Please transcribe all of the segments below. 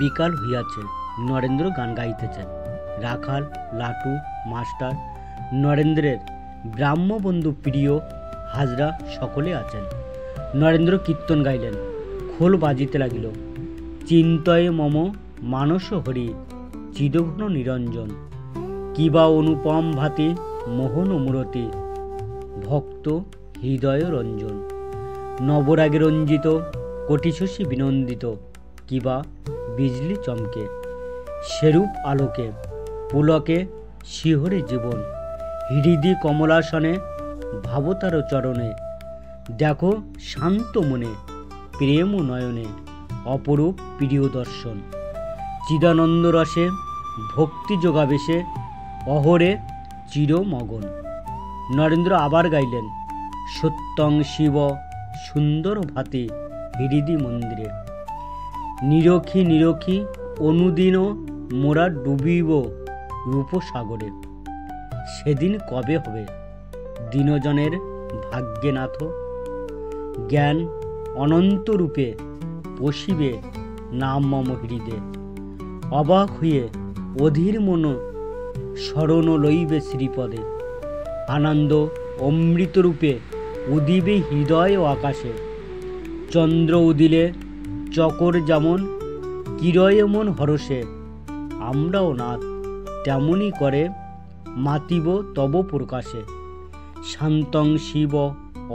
বিকাল হইয়াছে, নরেন্দ্র গান গাইতেছেন। রাখাল, লাটু, মাস্টার, নরেন্দ্রের ব্রাহ্মবন্ধু, প্রিয়, হাজরা সকলে আছেন। নরেন্দ্র কীর্তন গাইলেন। খোল বাজিতে লাগিল। চিন্তয়ে মম মানস হরি, চিদঘন নিরঞ্জন, কিবা অনুপম ভাতি মোহন মূরতি, ভক্ত হৃদয় রঞ্জন, নবরাগে রঞ্জিত, কোটিশশী বিনন্দিত, কিবা বিজলি চমকে, সেরূপ আলোকে পুলকে শিহরে জীবন, হৃদি কমলাসনে ভাবতার চরণে, দেখো শান্ত মনে প্রেম নয়নে অপরূপ প্রিয় দর্শন, চিদানন্দ রসে ভক্তি যোগাবেশে অহরে চিরমগন। নরেন্দ্র আবার গাইলেন, সত্যং শিব সুন্দর ভাতি হৃদি মন্দিরে, নিরখি নিরখি অনুদিন মোরা ডুবিব রূপসাগরে, সেদিন কবে হবে দীনজনের ভাগ্যে নাথ, জ্ঞান অনন্ত রূপে পশিবে নাম মম হৃদে, অবাক হইয়ে অধীর মন শরণ লইবে শ্রীপদে, আনন্দ অমৃত রূপে উদিবে হৃদয় ও আকাশে, চন্দ্র উদিলে চকর যেমন কিরয় মন হরষে, আমরাও নাথ তেমনি করে মাতিব তব প্রকাশে, শান্তং শিব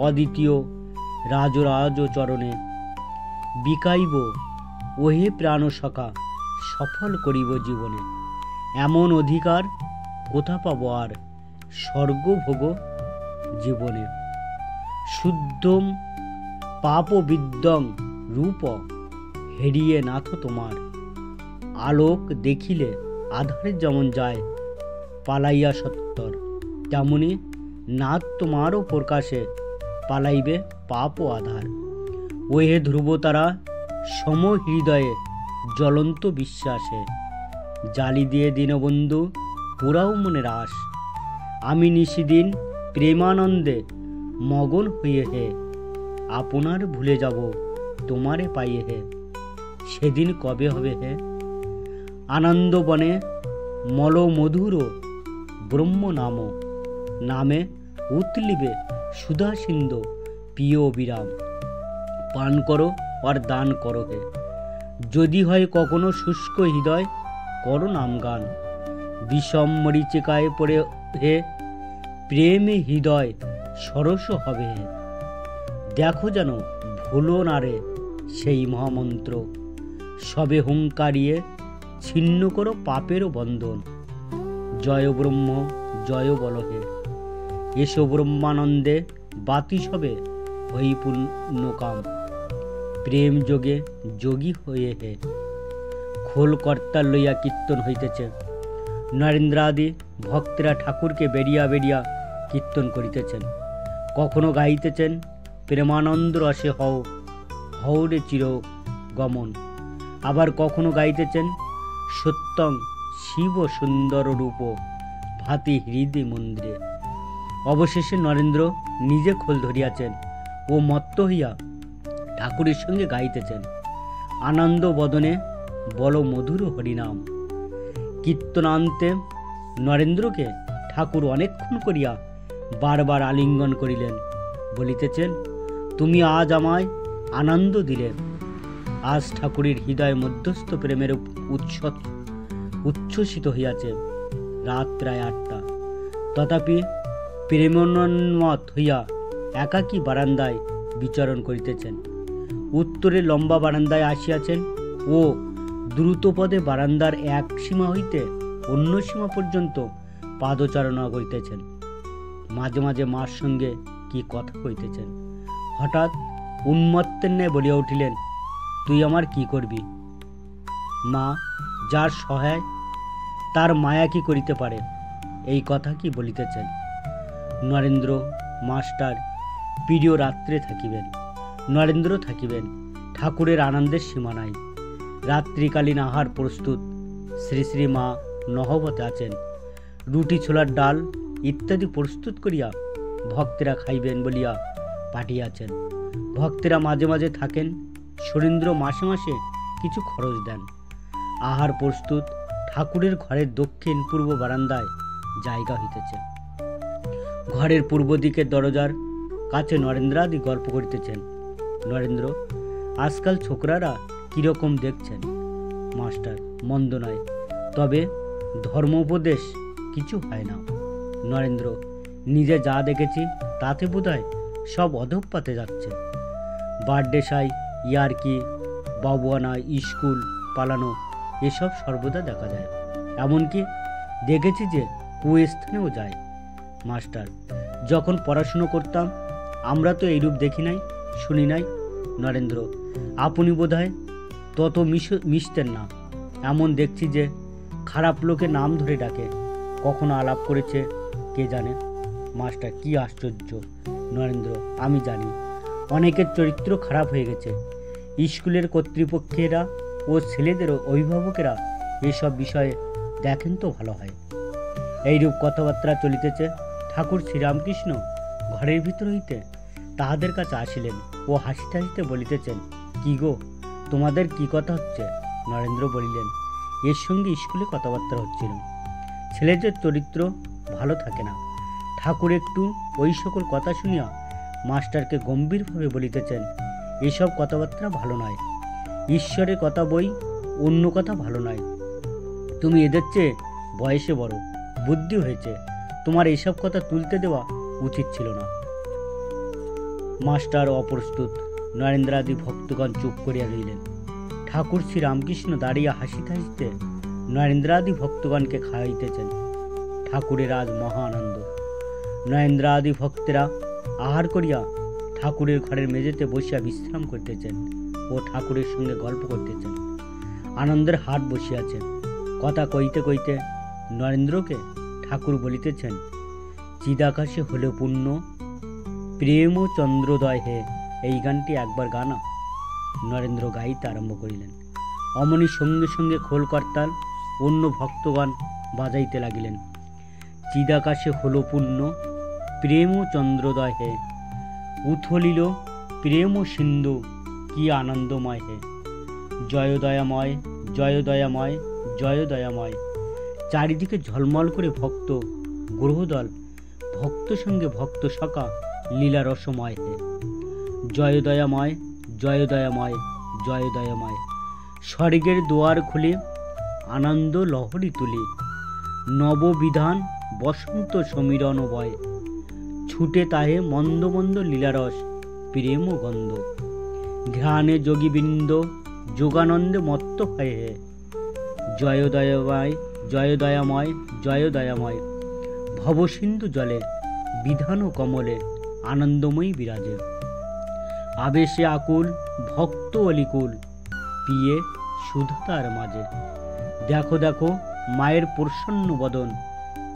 অদ্বিতীয় রাজরাজ চরণে, বিকাইব ওহে প্রাণ সখা সফল করিব জীবনে, এমন অধিকার কোথা পাব আর স্বর্গভোগ জীবনে, শুদ্ধম পাপ বিদ্যং রূপ হেরিয়ে নাথ তোমার, আলোক দেখিলে আধারে যেমন যায় পালাইয়া সত্তর, তেমনি নাথ তোমারও প্রকাশে পালাইবে পাপ ও আধার, ওহে ধ্রুবতারা সম হৃদয়ে জ্বলন্ত বিশ্বাসে, জালি দিয়ে দীনবন্ধু পুরাও মনের আশ, আমি নিশিদিন প্রেমানন্দে মগন হইয়ে হে, আপনার ভুলে যাব তোমারে পাইয়ে হে, সেদিন কবে হবে হে, আনন্দবনে মল মধুর ব্রহ্ম নাম, নামে উতলিবে সুধা সিন্ধু প্রিয় বিরাম, পান করো আর দান করো হে, যদি হয় কখনো শুষ্ক হৃদয় করো নাম গান, বিষম মরিচিকায় পড়ে হে প্রেমে হৃদয় সরস হবে হে, দেখো যেন ভুলো না রে সেই মহামন্ত্র, সবে হুঙ্কারিয়ে ছিন্ন করো পাপেরও বন্ধন, জয় ব্রহ্ম জয় বল হে, এসো ব্রহ্মানন্দে বাতি সবে হই পূর্ণকাম, প্রেম যোগে যোগী হয়ে হে, খোল কর্তার লইয়া কীর্তন হইতেছে। নরেন্দ্রাদি ভক্তেরা ঠাকুরকে বেরিয়া বেরিয়া কীর্তন করিতেছেন, কখনো গাইতেছেন প্রেমানন্দ রসে হও হৌরে চির গমন, আবার কখনো গাইতেছেন সত্যং শিব সুন্দর রূপ ভাতি হৃদি মন্দিরে। অবশেষে নরেন্দ্র নিজে খোল ধরিয়াছেন ও মত্ত হইয়া ঠাকুরের সঙ্গে গাইতেছেন, আনন্দ বদনে বল মধুর হরিনাম। কীর্তনান্তে নরেন্দ্রকে ঠাকুর অনেকক্ষণ করিয়া বারবার আলিঙ্গন করিলেন, বলিতেছেন, তুমি আজ আমায় আনন্দ দিলে। আজ ঠাকুরের হৃদয় মধ্যস্থ প্রেমের উচ্ছ্বসিত হইয়াছে। রাত প্রায় 8টা, তথাপি প্রেমোন্মত্ত হইয়া একাকী বারান্দায় বিচরণ করিতেছেন। উত্তরে লম্বা বারান্দায় আসিয়াছেন ও দ্রুতপদে বারান্দার এক সীমা হইতে অন্য সীমা পর্যন্ত পাদচারণা করিতেছেন। মাঝে মাঝে মার সঙ্গে কি কথা কইতেছেন। হঠাৎ উন্মত্তের ন্যায় বলিয়া উঠিলেন, তুই আমার কি করবি? মা, যার সহায় তার মায়া কি করিতে পারে, এই কথা কি বলিতেছেন? নরেন্দ্র মাস্টার প্রিয় রাত্রে থাকিবেন, নরেন্দ্র থাকিবেন, ঠাকুরের আনন্দের সীমা নাই। রাত্রিকালীন আহার প্রস্তুত, শ্রী শ্রী মা নহবতে আছেন, রুটি ছোলার ডাল ইত্যাদি প্রস্তুত করিয়া ভক্তেরা খাইবেন বলিয়া পাঠিয়াছেন। ভক্তেরা মাঝে মাঝে থাকেন, সুরেন্দ্র মাসে মাসে কিছু খরচ দেন। আহার প্রস্তুত। ঠাকুরের ঘরের দক্ষিণ পূর্ব বারান্দায় জায়গা হইতেছে। ঘরের পূর্ব দিকের দরজার কাছে নরেন্দ্রাদি গল্প করিতেছেন। নরেন্দ্র, আজকাল ছোকরারা কিরকম দেখছেন? মাস্টার, মন্দ নয়, তবে ধর্মোপদেশ কিছু হয় না। নরেন্দ্র, নিজে যা দেখেছি তাতে বোধহয় সব অধঃপাতে যাচ্ছে। বার্থডে সাই, ইয়ার্কি, বাবুয়ানা, স্কুল পালানো এসব সর্বদা দেখা যায়। এমনকি দেখেছি যে কুস্থানেও যায়। মাস্টার, যখন পড়াশুনো করতাম আমরা তো এইরূপ দেখি নাই, শুনি নাই। নরেন্দ্র, আপনি বোধহয় তত মিশতেন না। এমন দেখছি যে খারাপ লোকে নাম ধরে ডাকে, কখনো আলাপ করেছে কে জানে। মাস্টার, কি আশ্চর্য! নরেন্দ্র, আমি জানি অনেকের চরিত্র খারাপ হয়ে গেছে। স্কুলের কর্তৃপক্ষেরা ও ছেলেদের অভিভাবকেরা এসব বিষয়ে দেখেন তো ভালো হয়। এইরূপ কথাবার্তা চলিতেছে। ঠাকুর শ্রীরামকৃষ্ণ ঘরের ভিতর হইতে তাহাদের কাছে আসিলেন ও হাসিতে হাসিতে বলিতেছেন, কি গো, তোমাদের কি কথা হচ্ছে? নরেন্দ্র বলিলেন, এর সঙ্গে স্কুলে কথাবার্তা হচ্ছিল। ছেলেদের চরিত্র ভালো থাকে না। ঠাকুর একটু ওই সকল কথা শুনিয়া মাস্টারকে গম্ভীরভাবে বলিতেছেন, এসব কথাবার্তা ভালো নয়। ঈশ্বরের কথা বই, অন্য কথা ভালো নয়। তুমি এদের চেয়ে বয়সে বড়, বুদ্ধি হয়েছে, তোমার এসব কথা তুলতে দেওয়া উচিত ছিল না। মাস্টার অপ্রস্তুত। নরেন্দ্রাদি ভক্তগণ চুপ করিয়া রইলেন। ঠাকুর শ্রী রামকৃষ্ণ দাঁড়িয়ে হাসিতে হাসিতে নরেন্দ্রাদি ভক্তগণকে খাওয়াইতেছেন। ঠাকুরের আজ মহা আনন্দ। নরেন্দ্রাদি ভক্তেরা আহার করিয়া ঠাকুরের ঘরের মেঝেতে বসিয়া বিশ্রাম করিতেছেন ও ঠাকুরের সঙ্গে গল্প করতেছেন। আনন্দের হাট বসিয়াছেন। কথা কইতে কইতে নরেন্দ্রকে ঠাকুর বলিতেছেন, চিদাকাশে হলে পূর্ণ, প্রেম ও চন্দ্রোদয় হে, এই গানটি একবার গানা। নরেন্দ্র গাইতে আরম্ভ করিলেন। অমনি সঙ্গে সঙ্গে খোল করতাল অন্য ভক্তগণ বাজাইতে লাগিলেন। চিদাকাশে হলো পূর্ণ, প্রেম ও চন্দ্রোদয় হে, উথলিল প্রেম ও সিন্ধু, কি আনন্দময় হে, জয় দয়াময়, জয় দয়াময়, জয় দয়াময়। চারিদিকে ঝলমল করে ভক্ত গ্রহদল, ভক্ত সঙ্গে ভক্ত সখা, লীলা রসময় হে, জয় দয়াময়, জয় দয়াময়, জয় দয়াময়। স্বর্গের দুয়ার খুলে আনন্দ লহরী তুলে, নববিধান বসন্ত সমীরণ বয়, ছুটে তাহে মন্দ মন্দ লীলারস, প্রেম গন্ধ, ঘ্রাণে যোগীবৃন্দ যোগানন্দে মত্ত হয় হে, জয় দয়াময়, জয় দয়াময়, জয় দয়াময়। ভবসিন্ধু জলে বিধান কমলে আনন্দময়ী বিরাজে, আবেশে আকুল ভক্ত অলিকুল, পিয়ে সুধাতার মাঝে। দেখো দেখো মায়ের প্রসন্ন বদন,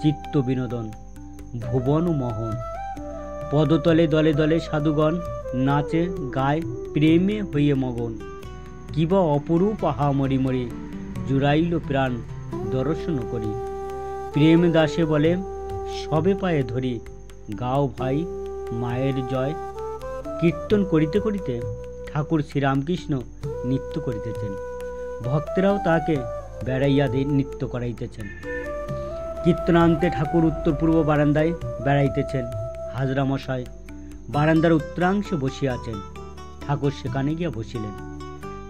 চিত্ত বিনোদন, ভুবন মোহন। পদতলে দলে দলে সাধুগণ নাচে গায়, প্রেমে হইয়ে মগন। কিবা অপরূপ আহা মরি মরি, জুড়াইল প্রাণ দর্শন করি। প্রেম দাসে বলে সবে পায়ে ধরি, গাও ভাই মায়ের জয়। কীর্তন করিতে করিতে ঠাকুর শ্রীরামকৃষ্ণ নৃত্য করিতেছেন। ভক্তেরাও তাকে বেড়াইয়া নৃত্য করাইতেছেন। কীর্তনান্তে ঠাকুর উত্তর পূর্ব বারান্দায় বেড়াইতেছেন। হাজরা মশাই বারান্দার উত্তরাংশে বসিয়াছেন। ঠাকুর সেখানে গিয়া বসিলেন।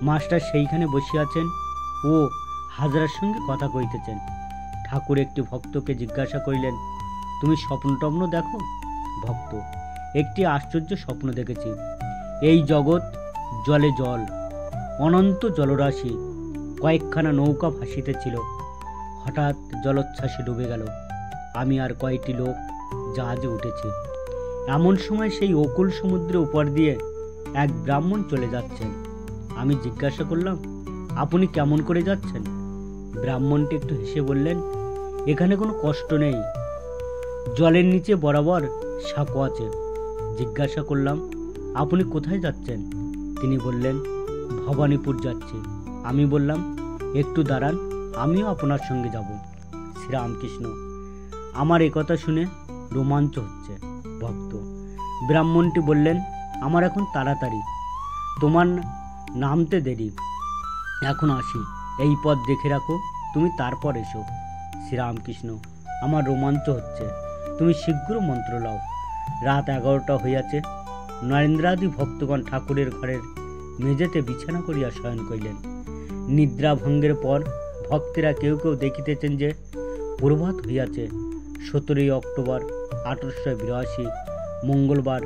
মাস্টার সেইখানে বসিয়াছেন ও হাজরার সঙ্গে কথা কইতেছেন। ঠাকুর একটি ভক্তকে জিজ্ঞাসা করিলেন, তুমি স্বপ্ন টপ্ন দেখো? ভক্ত, একটি আশ্চর্য স্বপ্ন দেখেছি। এই জগৎ জলে জল, অনন্ত জলরাশি, কয়েকখানা নৌকা ভাসিতেছিল। হঠাৎ জলোচ্ছ্বাসে ডুবে গেল। আমি আর কয়েকটি লোক জাহাজে উঠেছি। এমন সময় সেই অকুল সমুদ্রের উপর দিয়ে এক ব্রাহ্মণ চলে যাচ্ছেন। আমি জিজ্ঞাসা করলাম, আপনি কেমন করে যাচ্ছেন? ব্রাহ্মণটি একটু হেসে বললেন, এখানে কোনো কষ্ট নেই, জলের নিচে বরাবর সাঁকো আছে। জিজ্ঞাসা করলাম, আপনি কোথায় যাচ্ছেন? তিনি বললেন, ভবানীপুর যাচ্ছি। আমি বললাম, একটু দাঁড়ান, আমিও আপনার সঙ্গে যাব। শ্রীরামকৃষ্ণ, আমার একথা শুনে রোমাঞ্চ হচ্ছে। ভক্ত, ব্রাহ্মণটি বললেন, আমার এখন তাড়াতাড়ি, তোমার নামতে দেরি, এখন আসি। এই পথ দেখে রাখো, তুমি তারপর এসো। শ্রীরামকৃষ্ণ, আমার রোমাঞ্চ হচ্ছে, তুমি শীঘ্র মন্ত্র লাও। রাত 11টা হইয়াছে। নরেন্দ্রাদি ভক্তগণ ঠাকুরের ঘরের মেঝেতে বিছানা করিয়া শয়ন করিলেন। নিদ্রা ভঙ্গের পর ভক্তেরা কেউ কেউ দেখিতেছেন যে প্রভাত হইয়াছে। 17ই অক্টোবর 1882, মঙ্গলবার,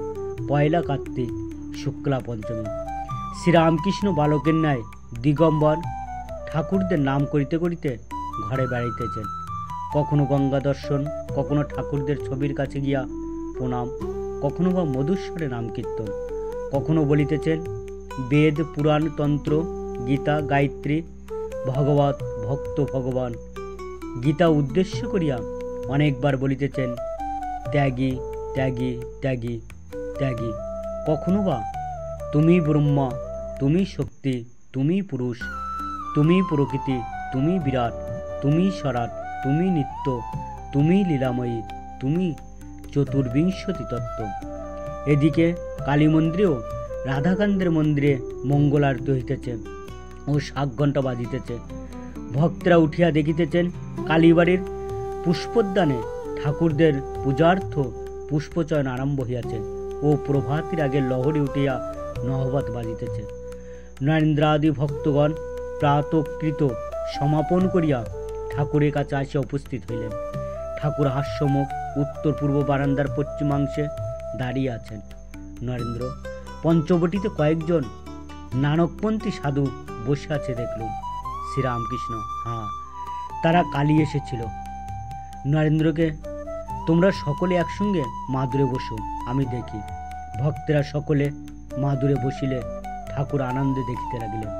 পয়লা কার্তিক, শুক্লা পঞ্চমী। শ্রীরামকৃষ্ণ বালকের ন্যায় দিগম্বর ঠাকুরদের নাম করিতে করিতে ঘরে বেড়াইতেছেন। কখনো গঙ্গা দর্শন, কখনো ঠাকুরদের ছবির কাছে গিয়া প্রণাম, কখনো বা মধুস্বরে নাম কীর্তন। কখনো বলিতেছেন বেদ, পুরাণ, তন্ত্র, গীতা, গায়ত্রী, ভগবত, ভক্ত, ভগবান। গীতা উদ্দেশ্য করিয়া অনেকবার বলিতেছেন ত্যাগী, ত্যাগী, ত্যাগী, ত্যাগী। কখনো বা তুমি ব্রহ্মা, তুমি শক্তি, তুমি পুরুষ, তুমি প্রকৃতি, তুমি বিরাট, তুমি স্বরাট, তুমি নিত্য, তুমি লীলাময়ী, তুমি চতুর্বিংশতি তত্ত্ব। এদিকে কালী মন্দিরেও রাধাকান্তের মন্দিরে মঙ্গল আরতি হইতেছে ও 7 ঘণ্টা বাজিতেছে। ভক্তরা উঠিয়া দেখিতেছেন কালীবাড়ির পুষ্পোদ্যানে ঠাকুরদের পূজার্থ পুষ্পচয়ন আরম্ভ হইয়াছে ও প্রভাতির আগে লহরী উঠিয়া নহবত বাজিতেছে। নরেন্দ্রাদি ভক্তগণ প্রাতকৃত সমাপন করিয়া ঠাকুরের কাছে আসিয়া উপস্থিত হইলেন। ঠাকুর হাস্যমুখ উত্তর পূর্ব বারান্দার পশ্চিমাংশে দাঁড়িয়ে আছেন। নরেন্দ্র, পঞ্চবটিতে কয়েকজন নানকপন্থী সাধু বসে আছে দেখলুম। শ্রীরামকৃষ্ণ, হ্যাঁ, তারা কালী এসেছিল। নরেন্দ্রকে, তোমরা সকলে একসঙ্গে মাদুরে বসো, আমি দেখি। ভক্তেরা সকলে মাদুরে বসিলে ঠাকুর আনন্দে দেখিতে লাগিলেন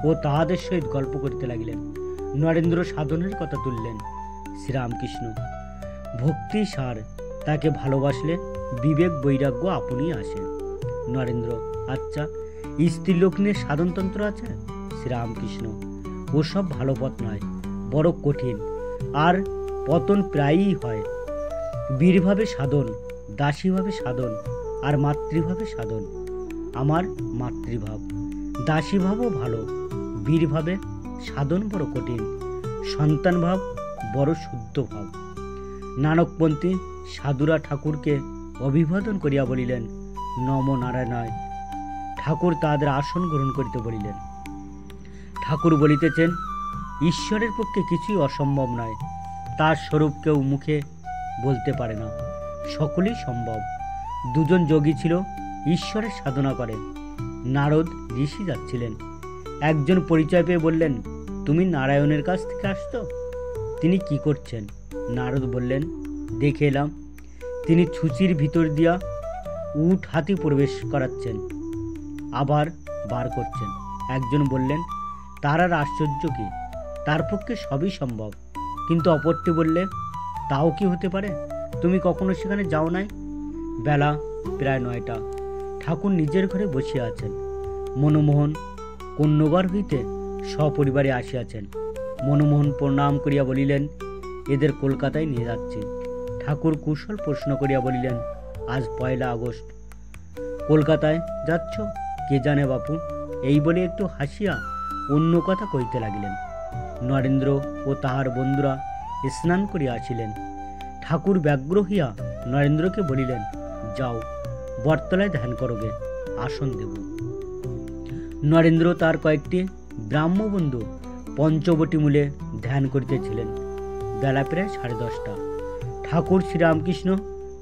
ও তাহাদের সহিত গল্প করিতে লাগিলেন। নরেন্দ্র সাধনের কথা তুললেন। শ্রীরামকৃষ্ণ, ভক্তি সার, তাকে ভালোবাসলে বিবেক বৈরাগ্য আপনি আসে। নরেন্দ্র, আচ্ছা, স্ত্রীলোক নিয়ে সাধনতন্ত্র আছে? শ্রীরামকৃষ্ণ, ওসব ভালো পথ নয়, বড় কঠিন, আর পতন প্রায়ই হয়। বীরভাবে সাধন, দাসীভাবে সাধন, আর মাতৃভাবে সাধন। আমার মাতৃভাব। দাসীভাবও ভালো, বীরভাবে সাধন বড় কঠিন, সন্তানভাব বড় শুদ্ধ ভাব। নানকপন্থী সাধুরা ঠাকুরকে অভিবাদন করিয়া বলিলেন নম নারায়ণায়। ঠাকুর তাদের আসন গ্রহণ করিতে বলিলেন। ঠাকুর বলিতেছেন ঈশ্বরের পক্ষে কিছুই অসম্ভব নয়, তার স্বরূপ কেউ মুখে বলতে পারে না, সকলেই সম্ভব। 2 জন যোগী ছিল, ঈশ্বরের সাধনা করে। নারদ ঋষি যাচ্ছিলেন। একজন পরিচয় পেয়ে বললেন, তুমি নারায়ণের কাছ থেকে আসতো? তিনি কি করছেন? নারদ বললেন, দেখে এলাম। তিনি ছুঁচির ভিতর দিয়া উট হাতি প্রবেশ করাচ্ছেন, আবার বার করছেন। একজন বললেন, তার আর আশ্চর্য কি, তার পক্ষে সবই সম্ভব। কিন্তু অপরটি বললে, তাও কি হতে পারে? তুমি কখনো সেখানে যাও নাই? বেলা প্রায় 9টা। ঠাকুর নিজের ঘরে বসিয়া আছেন। মনমোহন কন্যগর হইতে সপরিবারে আসিয়াছেন। মনমোহন প্রণাম করিয়া বলিলেন, এদের কলকাতায় নিয়ে যাচ্ছি। ঠাকুর কুশল প্রশ্ন করিয়া বলিলেন, আজ 1 আগস্ট, কলকাতায় যাচ্ছ? কে জানে বাপু। এই বলে একটু হাসিয়া অন্য কথা কইতে লাগিলেন। নরেন্দ্র ও তাহার বন্ধুরা স্নান করিয়া আসিলেন। ঠাকুর ব্যগ্র হইয়া নরেন্দ্রকে বলিলেন, যাও, বটতলায় ধ্যান করোগে, আসন দেব। নরেন্দ্র তার কয়েকটি ব্রাহ্মবন্ধু পঞ্চবটি মূলে ধ্যান করিতেছিলেন। বেলা প্রায় 10:30। ঠাকুর শ্রীরামকৃষ্ণ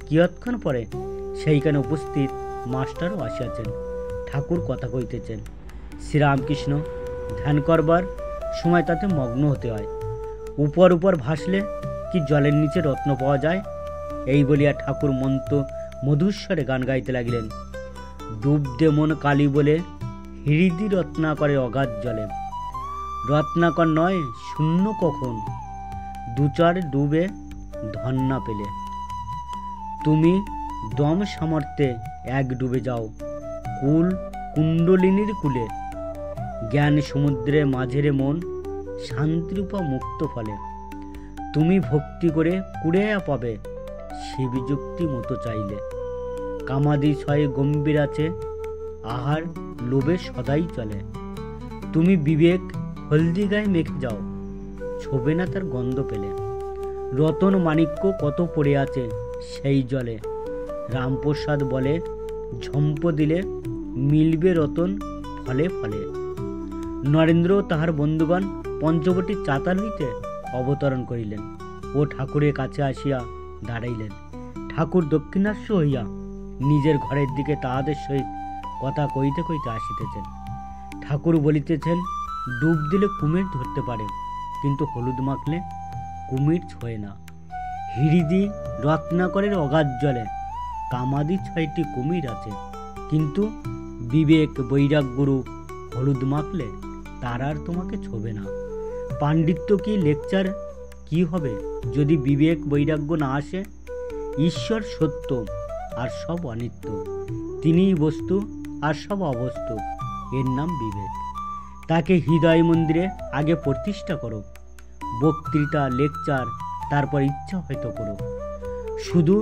কিয়ৎক্ষণ পরে সেইখানে উপস্থিত মাস্টারও আসিয়াছেন। ঠাকুর কথা কইতেছেন। শ্রীরামকৃষ্ণ ধ্যান করবার সময় তাতে মগ্ন হতে হয়। উপর উপর ভাসলে কি জলের নিচে রত্ন পাওয়া যায়? এই বলিয়া ঠাকুর মধুস্বরে গান গাইতে লাগিলেন। ডুব দে মন কালী বলে, হৃদি রত্নাকরে অগাধ জলে। রত্নাকর নয় শূন্য কখন, 2-4 ডুবে ধন্না পেলে। তুমি দম সামর্থ্যে 1 ডুবে যাও কুণ্ডলিনীর কুলে। জ্ঞান সমুদ্রে মাঝেরে মন, শান্তিরূপা মুক্ত ফলে। তুমি ভক্তি করে কুড়েয়া পাবে, শিবযুক্তি মতো চাইলে। কামাদি ছয়ে গম্ভীর আছে, আহার লোভে সদাই চলে। তুমি বিবেক হলদি গায়ে মেখে যাও, ছোবে না তার গন্ধ পেলে। রতন মাণিক্য কত পড়ে আছে সেই জলে, রামপ্রসাদ বলে ঝম্প দিলে মিলবে রতন ফলে ফলে। নরেন্দ্র তাহার বন্ধুগণ পঞ্চবটির চাতাল হইতে অবতরণ করিলেন ও ঠাকুরের কাছে আসিয়া দাঁড়াইলেন। ঠাকুর দক্ষিণাস্য হইয়া নিজের ঘরের দিকে তাহাদের সহিত কথা কইতে কইতে আসিতেছেন। ঠাকুর বলিতেছেন, ডুব দিলে কুমির ধরতে পারে, কিন্তু হলুদ মাখলে কুমির ছোঁয় না। হিরিদি রত্নাকরের অগাধ জলে কামাদি 6টি কুমির আছে, কিন্তু বিবেক বৈরাগ্যরূপ হলুদ মাখলে তার আর তোমাকে ছোবে না। পাণ্ডিত্য কি লেকচার কি হবে যদি বিবেক বৈরাগ্য না আসে? ঈশ্বর সত্য আর সব অনিত্য, তিনিই বস্তু আর সব অবস্তু, এর নাম বিবেক। তাকে হৃদয় মন্দিরে আগে প্রতিষ্ঠা করো, বক্তৃতা লেকচার তারপর ইচ্ছা হয়তো করো। শুধু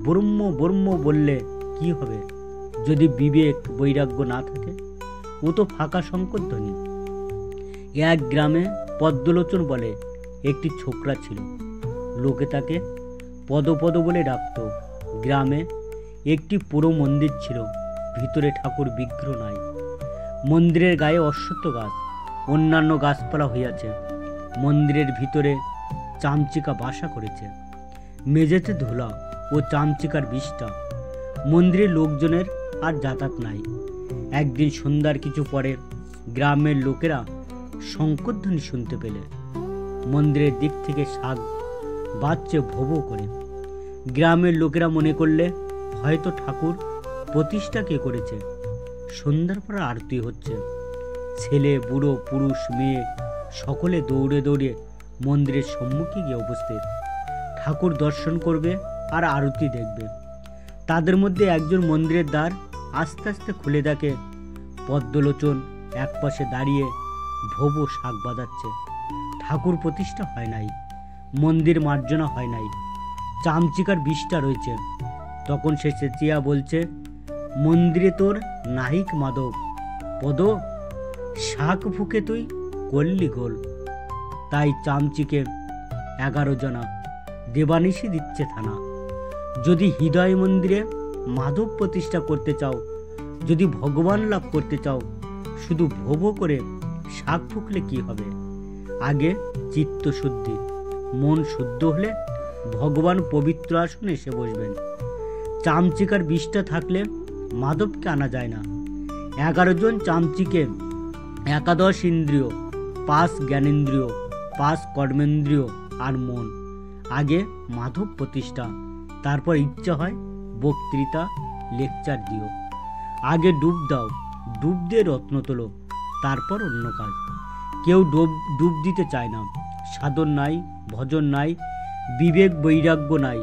ব্রহ্ম ব্রহ্ম বললে কি হবে যদি বিবেক বৈরাগ্য না থাকে? ও তো ফাঁকা শঙ্করধ্বনি। এক গ্রামে পদ্মলোচন বলে একটি ছোকরা ছিল, লোকে তাকে পদপদ বলে ডাকত। গ্রামে একটি পুরো মন্দির ছিল, ভিতরে ঠাকুর বিগ্রহ নাই। মন্দিরের গায়ে অশ্বত্থ গাছ, অন্যান্য গাছপালা হইয়াছে। মন্দিরের ভিতরে চামচিকা বাসা করেছে, মেঝেতে ধুলা ও চামচিকার বিষ্ঠা। মন্দিরের লোকজনের আর যাতায়াত নাই। একদিন সন্ধ্যার কিছু পরে গ্রামের লোকেরা শঙ্করধ্বনি শুনতে পেলে। মন্দিরের দিক থেকে শাক বাজছে ভো ভো করে। গ্রামের লোকেরা মনে করলে হয়তো ঠাকুর প্রতিষ্ঠা কে করেছে। সন্ধ্যার পর আরতি হচ্ছে। ছেলে বুড়ো পুরুষ মেয়ে সকলে দৌড়ে দৌড়ে মন্দিরের সম্মুখে গিয়ে উপস্থিত। ঠাকুর দর্শন করবে আর আরতি দেখবে। তাদের মধ্যে একজন মন্দিরের দ্বার আস্তে আস্তে খুলে দেখে পদ্মলোচন একপাশে দাঁড়িয়ে ভোবো শাক বাজাচ্ছে। ঠাকুর প্রতিষ্ঠা হয় নাই, মন্দির মার্জনা হয় নাই, চামচিকার বিষ্ঠা রয়েছে। তখন সে চেঁচিয়া বলছে, মন্দিরে তোর নাহিক মাধব, পদ শাক ফুকে তুই করলি গোল। তাই চামচিকে 11 জনা, দেবানিশি দিচ্ছে থানা। যদি হৃদয় মন্দিরে মাধব প্রতিষ্ঠা করতে চাও, যদি ভগবান লাভ করতে চাও, শুধু ভোভো করে শাক ফুকলে কি হবে? আগে চিত্ত শুদ্ধি, মন শুদ্ধ হলে ভগবান পবিত্র আসনে এসে বসবেন। চামচিকার বিষ্ঠা থাকলে মাধবকে আনা যায় না। 11 জন চামচিকে 11 ইন্দ্রিয়, 5 জ্ঞানেন্দ্রিয়, 5 কর্মেন্দ্রিয় আর মন। আগে মাধব প্রতিষ্ঠা, তারপর ইচ্ছা হয় বক্তৃতা লেকচার দিও। আগে ডুব দাও, ডুব দিয়ে রত্ন তোলো, তারপর অন্য কাজ। কেউ ডুব দিতে চায় না। সাধন নাই, ভজন নাই, বিবেক বৈরাগ্য নাই।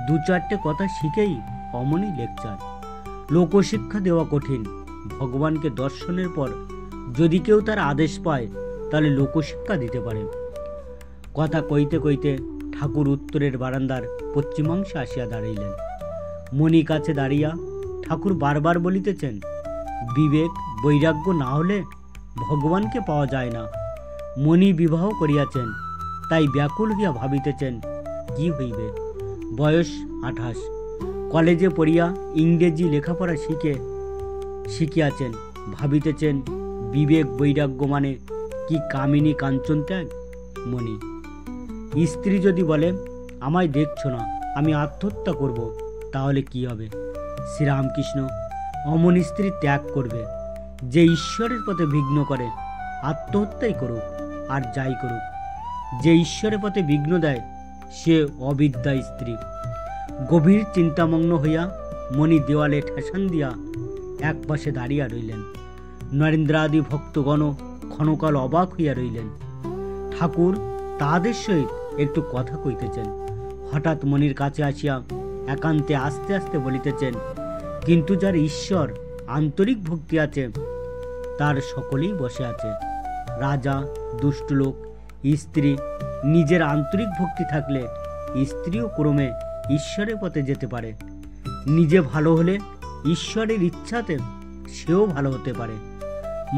2-4টে কথা শিখেই অমনি লেকচার। লোকশিক্ষা দেওয়া কঠিন। ভগবানকে দর্শনের পর যদি কেউ তার আদেশ পায় তাহলে লোকশিক্ষা দিতে পারে। কথা কইতে কইতে ঠাকুর উত্তরের বারান্দার পশ্চিমাংশে আসিয়া দাঁড়াইলেন। মণি কাছে দাঁড়িয়া ঠাকুর বারবার বলিতেছেন, বিবেক বৈরাগ্য না হলে ভগবানকে পাওয়া যায় না। মণি বিবাহ করিয়াছেন, তাই ব্যাকুল হইয়া ভাবিতেছেন কি হইবে। বয়স 28, কলেজে পড়িয়া ইংরেজি লেখাপড়া শিখিয়াছেন। ভাবিতেছেন বিবেক বৈরাগ্য মানে কি কামিনী কাঞ্চন ত্যাগ? মণি স্ত্রী যদি বলে আমায় দেখছো না, আমি আত্মহত্যা করব, তাহলে কি হবে? শ্রীরামকৃষ্ণ অমন স্ত্রী ত্যাগ করবে। যে ঈশ্বরের পথে বিঘ্ন করে আত্মহত্যাই করুক আর যাই করুক। যে ঈশ্বরের পথে বিঘ্ন দেয় সে অবিদ্যা স্ত্রী। গভীর চিন্তামগ্ন হইয়া মণি দেওয়ালে ঠেসান দিয়া এক পাশে দাঁড়িয়া রইলেন। নরেন্দ্রাদি ভক্তগণ ক্ষণকাল অবাক হইয়া রইলেন। ঠাকুর তাহাদের সহিত একটু কথা কইতেছেন। হঠাৎ মণির কাছে আসিয়া একান্তে আস্তে আস্তে বলিতেছেন, কিন্তু যার ঈশ্বর আন্তরিক ভক্তি আছে তার সকলেই বসে আছে। রাজা, দুষ্টলোক, স্ত্রী, নিজের আন্তরিক ভক্তি থাকলে স্ত্রীও ক্রমে ঈশ্বরের পথে যেতে পারে। নিজে ভালো হলে ঈশ্বরের ইচ্ছাতে সেও ভালো হতে পারে।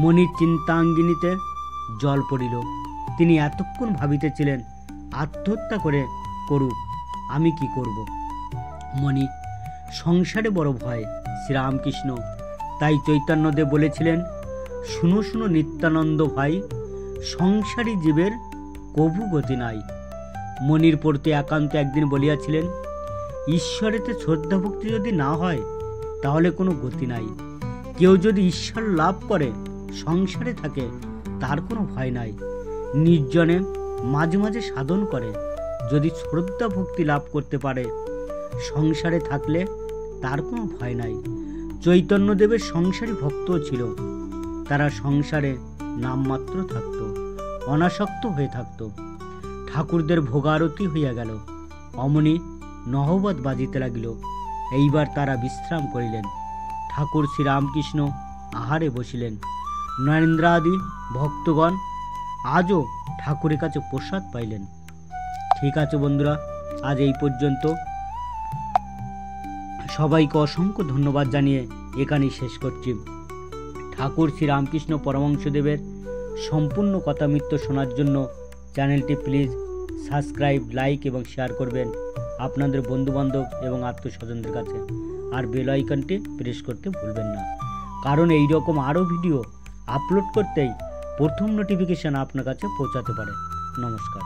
মণির চিন্তাঙ্গিনীতে জল পড়িল। তিনি এতক্ষণ ভাবিতেছিলেন, আত্মহত্যা করুক, আমি কি করব। মণি, সংসারে বড় ভয় শ্রীরামকৃষ্ণ। তাই চৈতন্যদেব বলেছিলেন, শুনো শুনো নিত্যানন্দ ভাই, সংসারী জীবের কভু গতি নাই। মনির পড়তে একান্ত একদিন বলিয়াছিলেন, ঈশ্বরেতে শ্রদ্ধা ভক্তি যদি না হয় তাহলে কোনো গতি নাই। কেউ যদি ঈশ্বর লাভ করে সংসারে থাকে তার কোনো ভয় নাই। নির্জনে মাঝে মাঝে সাধন করে যদি শ্রদ্ধা ভক্তি লাভ করতে পারে সংসারে থাকলে তার কোনো ভয় নাই। চৈতন্যদেবের সংসারী ভক্তও ছিল। তারা সংসারে নামমাত্র থাকত, অনাসক্ত হয়ে থাকত। ঠাকুরদের ভোগারতি হইয়া গেল। অমনি নহবত বাজিতে লাগিল। এইবার তারা বিশ্রাম করিলেন। ঠাকুর শ্রীরামকৃষ্ণ আহারে বসিলেন। নরেন্দ্রাদি ভক্তগণ আজও ঠাকুরের কাছে প্রসাদ পাইলেন। ঠিক আছে বন্ধুরা, আজ এই পর্যন্ত। সবাইকে অসংখ্য ধন্যবাদ জানিয়ে এখানেই শেষ করছি। ঠাকুর শ্রীরামকৃষ্ণ পরমহংসদেবের সম্পূর্ণ কথামৃত্যু শোনার জন্য চ্যানেলটি প্লিজ সাবস্ক্রাইব, লাইক এবং শেয়ার করবেন আপনাদের বন্ধুবান্ধব এবং আত্মীয়স্বজনদের কাছে। আর বেল আইকনটি প্রেস করতে ভুলবেন না, কারণ এই রকম আরও ভিডিও আপলোড করতেই প্রথম নোটিফিকেশান আপনার কাছে পৌঁছাতে পারে। নমস্কার।